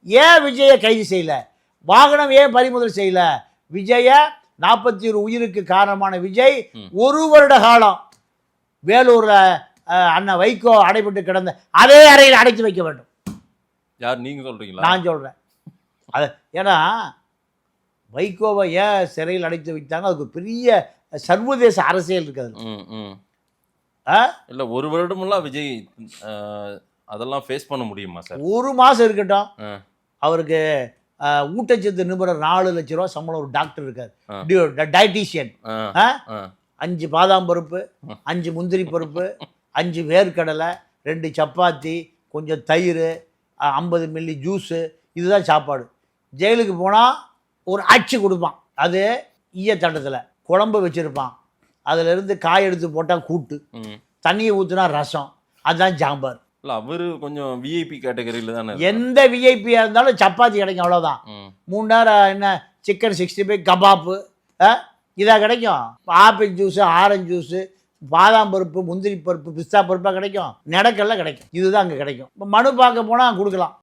ஏன் விஜயை கைது செய்யல? வாகனம் ஏன் பறிமுதல் செய்யல? விஜய 41 உயிருக்கு காரணமான விஜய் 1 வருட காலம் வேலூர்ல அண்ணன் வைகோ அடைபட்டு கிடந்த அதே அறையில் அடைத்து வைக்க வேண்டும். யார் நீங்க சொல்றீங்களா? நான் சொல்றேன். அது ஏன்னா வைகோவை ஏன் சிறையில் அடைத்து வைத்தாங்க, அதுக்கு பெரிய சர்வதேச அரசியல் இருக்குது. இல்லை 1 வருடமெல்லாம் விஜய் அதெல்லாம் ஃபேஸ் பண்ண முடியுமா சார்? 1 மாதம் இருக்கட்டும். அவருக்கு ஊட்டச்சத்து நிபுணர் 4 லட்ச ரூபா சம்பளம் ஒரு டாக்டர் இருக்கார், டயட்டீஷியன். 5 பாதாம் பருப்பு, 5 முந்திரி பருப்பு, 5 வேர்க்கடலை, 2 சப்பாத்தி, கொஞ்சம் தயிர், 50 மில்லி ஜூஸு, இதுதான் சாப்பாடு. ஜெயிலுக்கு போனால் ஒரு அச்சு கொடுப்பான், அது ஈயத்தண்டத்தில் குழம்பு வச்சுருப்பான். அதிலிருந்து காய் எடுத்து போட்டால் கூட்டு, தண்ணியை ஊற்றுனா ரசம், அதுதான் சாம்பார். இல்லை அவர் கொஞ்சம் விஐபி கேட்டகரியில் தானே. எந்த விஐபியாக இருந்தாலும் சப்பாத்தி கிடைக்கும், அவ்வளோதான். 3 நேரம் என்ன சிக்கன் 65 கபாப்பு இதாக கிடைக்கும். ஆப்பிள் ஜூஸு, ஆரஞ்சு ஜூஸு, பாதாம் பருப்பு, முந்திரி பருப்பு, பிஸ்தா பருப்பாக கிடைக்கும். நடக்கெல்லாம் கிடைக்கும். இதுதான் அங்கே கிடைக்கும். இப்போ மனு பார்க்க போனால் கொடுக்கலாம்.